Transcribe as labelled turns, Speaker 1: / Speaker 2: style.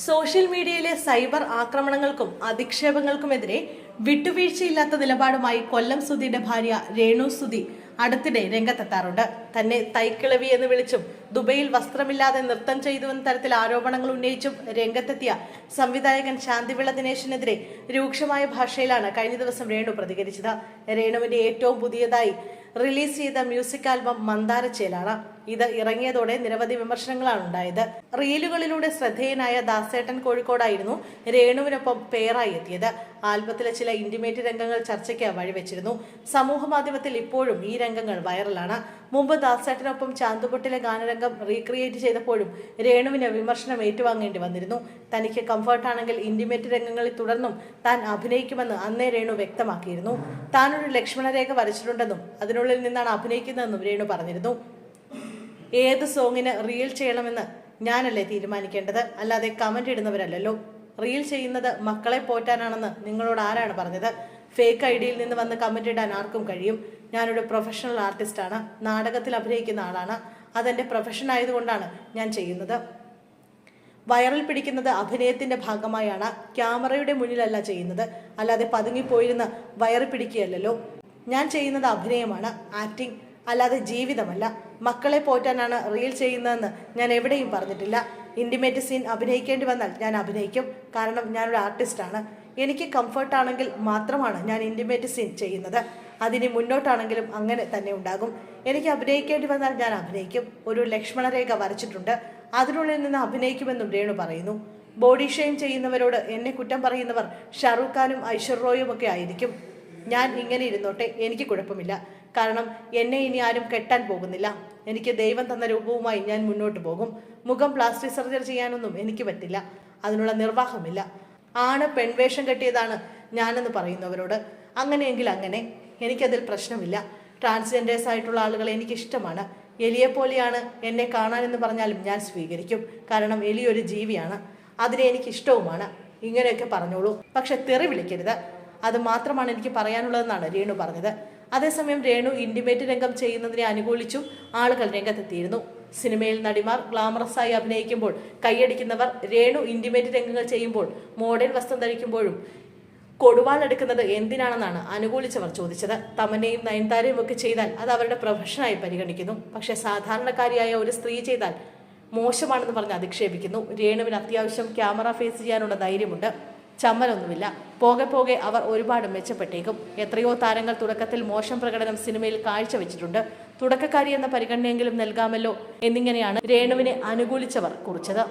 Speaker 1: Social മീഡിയയിലെ cyber ആക്രമണങ്ങൾക്കും അധിക്ഷേപങ്ങൾക്കുമെതിരെ വിട്ടുവീഴ്ചയില്ലാത്ത നിലപാടുമായി കൊല്ലം സുധിയുടെ ഭാര്യ രേണു സുധി അടുത്തിടെ രംഗത്തെത്താറുണ്ട്. തന്നെ തൈക്കിളവി എന്ന് വിളിച്ചും ദുബൈയിൽ വസ്ത്രമില്ലാതെ നൃത്തം ചെയ്തുവെന്ന തരത്തിൽ ആരോപണങ്ങൾ ഉന്നയിച്ചും രംഗത്തെത്തിയ സംവിധായകൻ ശാന്തിവിള ദിനേശിനെതിരെ രൂക്ഷമായ ഭാഷയിലാണ് കഴിഞ്ഞ ദിവസം രേണു പ്രതികരിച്ചത്. രേണുവിന്റെ ഏറ്റവും പുതിയതായി റിലീസ് ചെയ്ത മ്യൂസിക് ആൽബം മന്ദാരച്ചേലാണ്. ഇത് ഇറങ്ങിയതോടെ നിരവധി വിമർശനങ്ങളാണ് ഉണ്ടായത്. റീലുകളിലൂടെ ശ്രദ്ധേയനായ ദാസേട്ടൻ കോഴിക്കോടായിരുന്നു രേണുവിനൊപ്പം പേരായി എത്തിയത്. ആൽബത്തിലെ ചില ഇന്റിമേറ്റ് രംഗങ്ങൾ ചർച്ചയ്ക്ക് വഴിവെച്ചിരുന്നു. സമൂഹ മാധ്യമത്തിൽ ഇപ്പോഴും ഈ രംഗങ്ങൾ വൈറലാണ്. മുമ്പ് ദാസേട്ടനൊപ്പം ചാന്തുപൊട്ടിലെ ഗാനരംഗം റീക്രിയേറ്റ് ചെയ്തപ്പോഴും രേണുവിന് വിമർശനം ഏറ്റുവാങ്ങേണ്ടി വന്നിരുന്നു. തനിക്ക് കംഫർട്ടാണെങ്കിൽ ഇന്റിമേറ്റ് രംഗങ്ങളിൽ തുടർന്നും താൻ അഭിനയിക്കുമെന്ന് അന്നേ രേണു വ്യക്തമാക്കിയിരുന്നു. താനൊരു ലക്ഷ്മണരേഖ വരച്ചിട്ടുണ്ടെന്നും അതിനുള്ളിൽ നിന്നാണ് അഭിനയിക്കുന്നതെന്നും രേണു പറഞ്ഞിരുന്നു. ഏത് സോങ്ങിന് റീൽ ചെയ്യണമെന്ന് ഞാനല്ലേ തീരുമാനിക്കേണ്ടത്, അല്ലാതെ കമന്റ് ഇടുന്നവരല്ലോ. റീൽ ചെയ്യുന്നത് മക്കളെ പോറ്റാനാണെന്ന് നിങ്ങളോട് ആരാണ് പറഞ്ഞത്? ഫേക്ക് ഐഡിയിൽ നിന്ന് വന്ന് കമന്റ് ഇടാൻ ആർക്കും കഴിയും. ഞാനൊരു പ്രൊഫഷണൽ ആർട്ടിസ്റ്റാണ്, നാടകത്തിൽ അഭിനയിക്കുന്ന ആളാണ്. അതെന്റെ പ്രൊഫഷൻ ആയതുകൊണ്ടാണ് ഞാൻ ചെയ്യുന്നത്. വൈറൽ പിടിക്കുന്നത് അഭിനയത്തിന്റെ ഭാഗമായാണ്, ക്യാമറയുടെ മുന്നിലല്ല ചെയ്യുന്നത്. അല്ലാതെ പതുങ്ങിപ്പോയിരുന്ന് വയറ് പിടിക്കുകയല്ലോ. ഞാൻ ചെയ്യുന്നത് അഭിനയമാണ്, ആക്ടിങ്, അല്ലാതെ ജീവിതമല്ല. മക്കളെ പോറ്റാനാണ് റീൽ ചെയ്യുന്നതെന്ന് ഞാൻ എവിടെയും പറഞ്ഞിട്ടില്ല. ഇന്റിമേറ്റ് സീൻ അഭിനയിക്കേണ്ടി വന്നാൽ ഞാൻ അഭിനയിക്കും, കാരണം ഞാനൊരു ആർട്ടിസ്റ്റാണ്. എനിക്ക് കംഫർട്ടാണെങ്കിൽ മാത്രമാണ് ഞാൻ ഇന്റിമേറ്റ് സീൻ ചെയ്യുന്നത്. അതിന് മുന്നോട്ടാണെങ്കിലും അങ്ങനെ തന്നെ ഉണ്ടാകും. എനിക്ക് അഭിനയിക്കേണ്ടി വന്നാൽ ഞാൻ അഭിനയിക്കും. ഒരു ലക്ഷ്മണരേഖ വരച്ചിട്ടുണ്ട്, അതിനുള്ളിൽ നിന്ന് അഭിനയിക്കുമെന്നും രേണു പറയുന്നു. ബോഡി ഷെയിം ചെയ്യുന്നവരോട് എന്നെ കുറ്റം പറയുന്നവർ ഷാറൂഖ് ഖാനും ഐശ്വര്യ റോയും ഒക്കെ ആയിരിക്കും. ഞാൻ ഇങ്ങനെ ഇരുന്നോട്ടെ, എനിക്ക് കുഴപ്പമില്ല. കാരണം എന്നെ ഇനി ആരും കെട്ടാൻ പോകുന്നില്ല. എനിക്ക് ദൈവം തന്ന രൂപവുമായി ഞാൻ മുന്നോട്ട് പോകും. മുഖം പ്ലാസ്റ്റിക് സർജറി ചെയ്യാനൊന്നും എനിക്ക് പറ്റില്ല, അതിനുള്ള നിർവാഹമില്ല. ആണ് പെൺവേഷം കെട്ടിയതാണ് ഞാനെന്ന് പറയുന്നവരോട് അങ്ങനെയെങ്കിൽ അങ്ങനെ, എനിക്കതിൽ പ്രശ്നമില്ല. ട്രാൻസ്ജെൻഡേഴ്സ് ആയിട്ടുള്ള ആളുകളെ എനിക്കിഷ്ടമാണ്. എലിയെപ്പോലെയാണ് എന്നെ കാണാനെന്ന് പറഞ്ഞാലും ഞാൻ സ്വീകരിക്കും, കാരണം എലി ഒരു ജീവിയാണ്, അതിനെ എനിക്കിഷ്ടവുമാണ്. ഇങ്ങനെയൊക്കെ പറഞ്ഞോളൂ, പക്ഷെ തെറി വിളിക്കരുത്. അത് മാത്രമാണ് എനിക്ക് പറയാനുള്ളതെന്നാണ് രേണു പറഞ്ഞത്. അതേസമയം രേണു ഇന്റിമേറ്റ് രംഗം ചെയ്യുന്നതിനെ അനുകൂലിച്ചും ആളുകൾ രംഗത്തെത്തിയിരുന്നു. സിനിമയിൽ നടിമാർ ഗ്ലാമറസായി അഭിനയിക്കുമ്പോൾ കൈയടിക്കുന്നവർ രേണു ഇന്റിമേറ്റ് രംഗങ്ങൾ ചെയ്യുമ്പോൾ മോഡേൺ വസ്ത്രം ധരിക്കുമ്പോഴും കൊടുവാളെടുക്കുന്നത് എന്തിനാണെന്നാണ് അനുകൂലിച്ചവർ ചോദിച്ചത്. തമന്നയും നയൻതാരയും ഒക്കെ ചെയ്താൽ അത് അവരുടെ പ്രൊഫഷനായി പരിഗണിക്കുന്നു. പക്ഷെ സാധാരണക്കാരിയായ ഒരു സ്ത്രീ ചെയ്താൽ മോശമാണെന്ന് പറഞ്ഞ് അധിക്ഷേപിക്കുന്നു. രേണുവിന് അത്യാവശ്യം ക്യാമറ ഫേസ് ചെയ്യാനുള്ള ധൈര്യമുണ്ട്, ചമ്മലൊന്നുമില്ല. പോകെ പോകെ അവർ ഒരുപാട് മെച്ചപ്പെട്ടേക്കും. എത്രയോ താരങ്ങൾ തുടക്കത്തിൽ മോശം പ്രകടനം സിനിമയിൽ കാഴ്ചവെച്ചിട്ടുണ്ട്. തുടക്കക്കാരി എന്ന പരിഗണനയെങ്കിലും നൽകാമല്ലോ എന്നിങ്ങനെയാണ് രേണുവിനെ അനുകൂലിച്ചവർ കുറിച്ചത്.